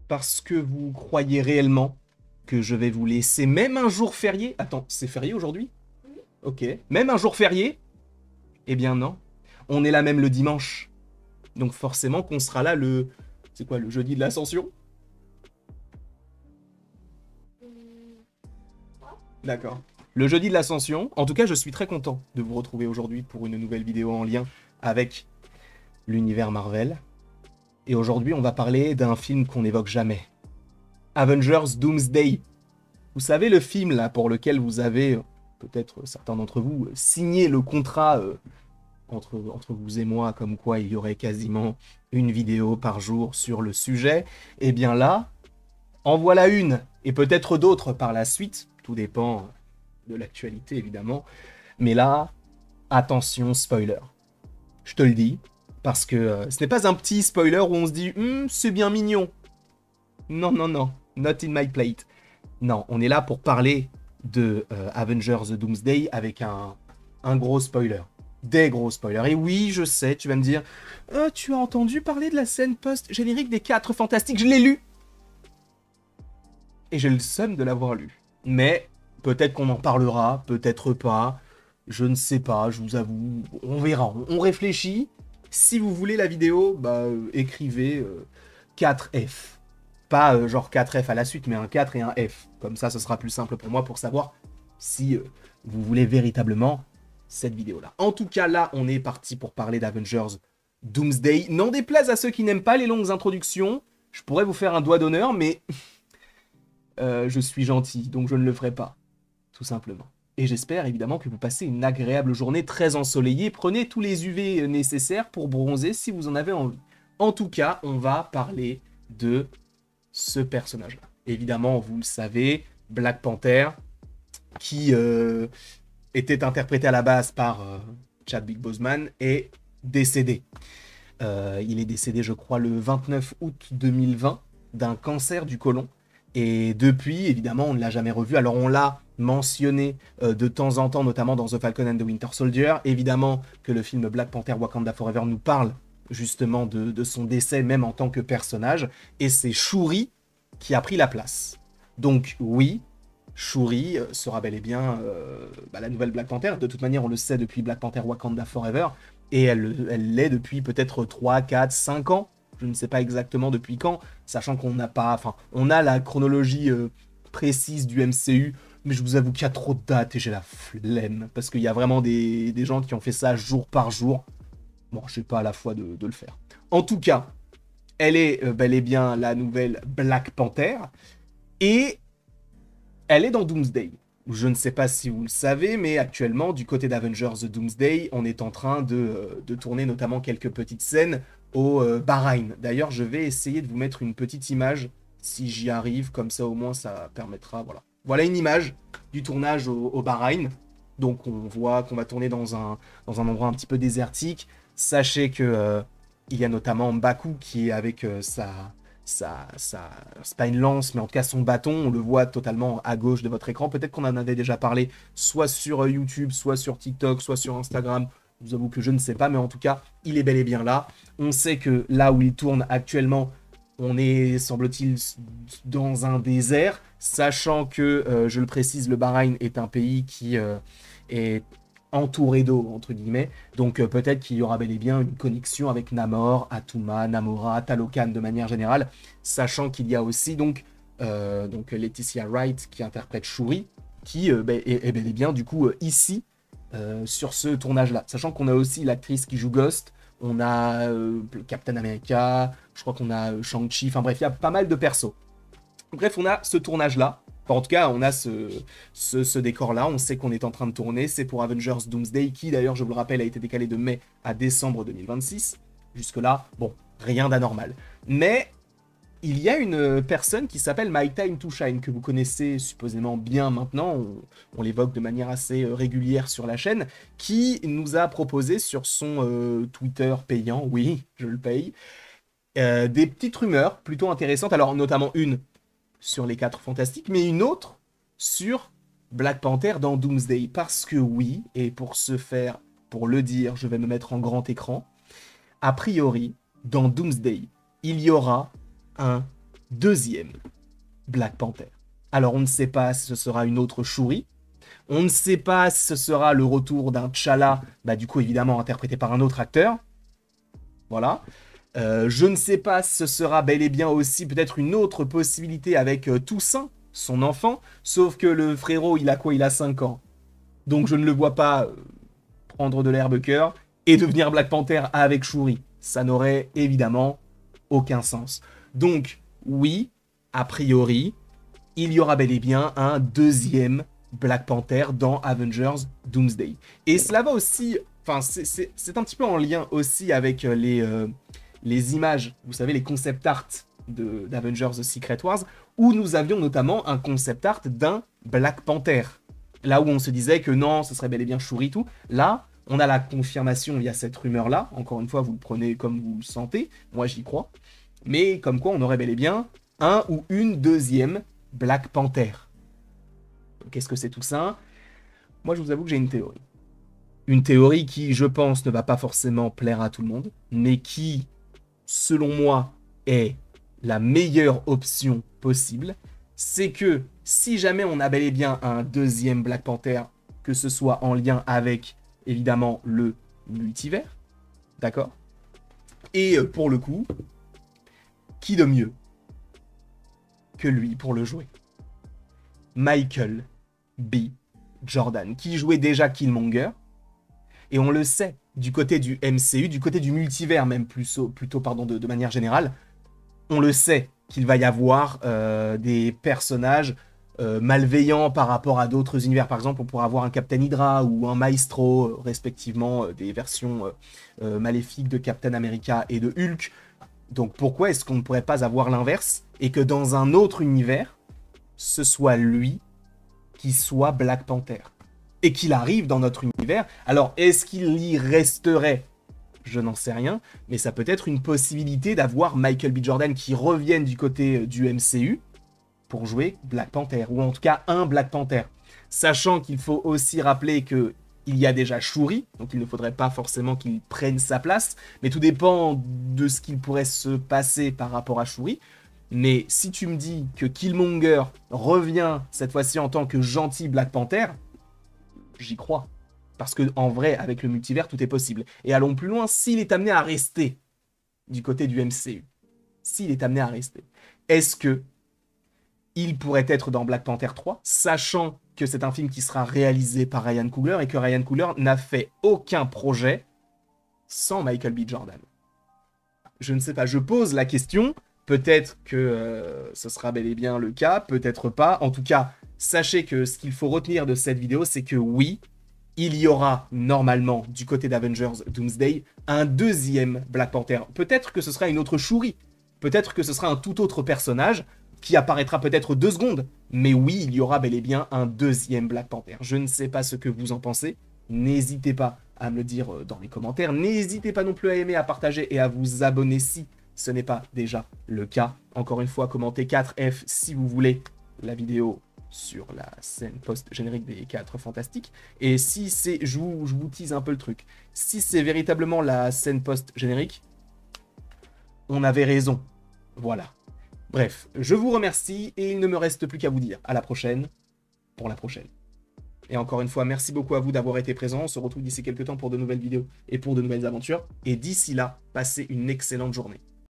Parce que vous croyez réellement que je vais vous laisser même un jour férié? Attends, c'est férié aujourd'hui? Ok. Même un jour férié? Eh bien non. On est là même le dimanche. Donc forcément qu'on sera là le... C'est quoi, le jeudi de l'Ascension? D'accord. Le jeudi de l'Ascension. En tout cas, je suis très content de vous retrouver aujourd'hui pour une nouvelle vidéo en lien avec l'univers Marvel. Et aujourd'hui, on va parler d'un film qu'on n'évoque jamais. Avengers Doomsday. Vous savez, le film là pour lequel vous avez, peut-être certains d'entre vous, signé le contrat entre vous et moi, comme quoi il y aurait quasiment une vidéo par jour sur le sujet. Et bien là, en voilà une, et peut-être d'autres par la suite, tout dépend de l'actualité évidemment. Mais là, attention, spoiler. Je te le dis, parce que ce n'est pas un petit spoiler où on se dit c'est bien mignon. Non, non, non, not in my plate. Non, on est là pour parler de Avengers The Doomsday avec un gros spoiler. Des gros spoilers. Et oui, je sais, tu vas me dire, tu as entendu parler de la scène post-générique des 4 Fantastiques, je l'ai lu. Et j'ai le seum de l'avoir lu. Mais peut-être qu'on en parlera, peut-être pas. Je ne sais pas, je vous avoue. On verra, on réfléchit. Si vous voulez la vidéo, bah écrivez 4F. Pas genre 4F à la suite, mais un 4 et un F. Comme ça, ce sera plus simple pour moi pour savoir si vous voulez véritablement cette vidéo-là. En tout cas, là, on est parti pour parler d'Avengers Doomsday. N'en déplaise à ceux qui n'aiment pas les longues introductions, je pourrais vous faire un doigt d'honneur, mais je suis gentil, donc je ne le ferai pas, tout simplement. Et j'espère évidemment que vous passez une agréable journée très ensoleillée. Prenez tous les UV nécessaires pour bronzer si vous en avez envie. En tout cas, on va parler de ce personnage-là. Évidemment, vous le savez, Black Panther, qui était interprété à la base par Chadwick Boseman, est décédé. Il est décédé, je crois, le 29 août 2020 d'un cancer du côlon. Et depuis, évidemment, on ne l'a jamais revu. Alors, on l'a mentionné de temps en temps, notamment dans The Falcon and the Winter Soldier. Évidemment que le film Black Panther Wakanda Forever nous parle justement de son décès, même en tant que personnage. Et c'est Shuri qui a pris la place. Donc, oui, Shuri sera bel et bien la nouvelle Black Panther. De toute manière, on le sait depuis Black Panther Wakanda Forever. Et elle l'est depuis peut-être 3, 4, 5 ans. Je ne sais pas exactement depuis quand, sachant qu'on n'a pas... Enfin, on a la chronologie précise du MCU, mais je vous avoue qu'il y a trop de dates et j'ai la flemme. Parce qu'il y a vraiment des gens qui ont fait ça jour par jour. Bon, je sais pas à la fois de le faire. En tout cas, elle est bel et bien la nouvelle Black Panther. Et elle est dans Doomsday. Je ne sais pas si vous le savez, mais actuellement, du côté d'Avengers The Doomsday, on est en train de tourner notamment quelques petites scènes au Bahreïn. D'ailleurs, je vais essayer de vous mettre une petite image, si j'y arrive, comme ça au moins ça permettra, voilà. Voilà une image du tournage au Bahreïn. Donc on voit qu'on va tourner dans un endroit un petit peu désertique. Sachez que il y a notamment Mbaku qui est avec c'est pas une lance, mais en tout cas son bâton, on le voit totalement à gauche de votre écran. Peut-être qu'on en avait déjà parlé, soit sur YouTube, soit sur TikTok, soit sur Instagram. Je vous avoue que je ne sais pas, mais en tout cas, il est bel et bien là. On sait que là où il tourne actuellement, on est, semble-t-il, dans un désert, sachant que, je le précise, le Bahreïn est un pays qui est entouré d'eau, entre guillemets. Donc peut-être qu'il y aura bel et bien une connexion avec Namor, Atuma, Namora, Talokan de manière générale, sachant qu'il y a aussi donc Laetitia Wright qui interprète Shuri, qui est bel et bien du coup ici sur ce tournage-là. Sachant qu'on a aussi l'actrice qui joue Ghost, on a Captain America, je crois qu'on a Shang-Chi, enfin bref, il y a pas mal de persos. Bref, on a ce tournage-là. Enfin, en tout cas, on a ce décor-là. On sait qu'on est en train de tourner. C'est pour Avengers Doomsday, qui d'ailleurs, je vous le rappelle, a été décalé de mai à décembre 2026. Jusque-là, bon, rien d'anormal. Mais il y a une personne qui s'appelle My Time to Shine, que vous connaissez supposément bien maintenant. On l'évoque de manière assez régulière sur la chaîne, qui nous a proposé sur son Twitter payant, oui, je le paye, des petites rumeurs plutôt intéressantes. Alors, notamment une sur les 4 Fantastiques, mais une autre sur Black Panther dans Doomsday. Parce que oui, et pour ce faire, pour le dire, je vais me mettre en grand écran. A priori, dans Doomsday, il y aura un deuxième Black Panther. Alors on ne sait pas si ce sera une autre Shuri, on ne sait pas si ce sera le retour d'un T'Challa, bah du coup évidemment interprété par un autre acteur, voilà. Je ne sais pas si ce sera bel et bien aussi peut-être une autre possibilité avec Toussaint, son enfant, sauf que le frérot il a quoi? Il a 5 ans, donc je ne le vois pas prendre de l'herbe cœur et devenir Black Panther avec Shuri. Ça n'aurait évidemment aucun sens. Donc, oui, a priori, il y aura bel et bien un deuxième Black Panther dans Avengers Doomsday. Et cela va aussi... Enfin, c'est un petit peu en lien aussi avec les images, vous savez, les concept art d'Avengers The Secret Wars, où nous avions notamment un concept art d'un Black Panther. Là où on se disait que non, ce serait bel et bien Shuri tout. Là, on a la confirmation via cette rumeur-là. Encore une fois, vous le prenez comme vous le sentez. Moi, j'y crois. Mais comme quoi, on aurait bel et bien un ou une deuxième Black Panther. Qu'est-ce que c'est tout ça? Moi, je vous avoue que j'ai une théorie. Une théorie qui, je pense, ne va pas forcément plaire à tout le monde, mais qui, selon moi, est la meilleure option possible. C'est que si jamais on a bel et bien un deuxième Black Panther, que ce soit en lien avec, évidemment, le multivers, d'accord? Et pour le coup, qui de mieux que lui pour le jouer? Michael B. Jordan, qui jouait déjà Killmonger, et on le sait, du côté du MCU, du côté du multivers même plutôt pardon, de manière générale, on le sait qu'il va y avoir des personnages malveillants par rapport à d'autres univers. Par exemple, on pourra avoir un Captain Hydra ou un Maestro, respectivement des versions maléfiques de Captain America et de Hulk. Donc pourquoi est-ce qu'on ne pourrait pas avoir l'inverse et que dans un autre univers, ce soit lui qui soit Black Panther et qu'il arrive dans notre univers? Alors, est-ce qu'il y resterait? Je n'en sais rien, mais ça peut être une possibilité d'avoir Michael B. Jordan qui revienne du côté du MCU pour jouer Black Panther, ou en tout cas un Black Panther. Sachant qu'il faut aussi rappeler que il y a déjà Shuri, donc il ne faudrait pas forcément qu'il prenne sa place, mais tout dépend de ce qu'il pourrait se passer par rapport à Shuri. Mais si tu me dis que Killmonger revient cette fois-ci en tant que gentil Black Panther, j'y crois. Parce que en vrai, avec le multivers, tout est possible. Et allons plus loin, s'il est amené à rester du côté du MCU, s'il est amené à rester, est-ce que il pourrait être dans Black Panther 3, sachant que c'est un film qui sera réalisé par Ryan Coogler et que Ryan Coogler n'a fait aucun projet sans Michael B. Jordan? Je ne sais pas, je pose la question, peut-être que ce sera bel et bien le cas, peut-être pas. En tout cas, sachez que ce qu'il faut retenir de cette vidéo, c'est que oui, il y aura normalement, du côté d'Avengers Doomsday, un deuxième Black Panther. Peut-être que ce sera une autre Shuri, peut-être que ce sera un tout autre personnage, qui apparaîtra peut-être 2 secondes, mais oui, il y aura bel et bien un deuxième Black Panther. Je ne sais pas ce que vous en pensez, n'hésitez pas à me le dire dans les commentaires, n'hésitez pas non plus à aimer, à partager et à vous abonner si ce n'est pas déjà le cas. Encore une fois, commentez 4F si vous voulez la vidéo sur la scène post-générique des 4 Fantastiques. Et si c'est, je vous tease un peu le truc, si c'est véritablement la scène post-générique, on avait raison. Voilà. Bref, je vous remercie et il ne me reste plus qu'à vous dire à la prochaine pour la prochaine. Et encore une fois, merci beaucoup à vous d'avoir été présents. On se retrouve d'ici quelques temps pour de nouvelles vidéos et pour de nouvelles aventures. Et d'ici là, passez une excellente journée.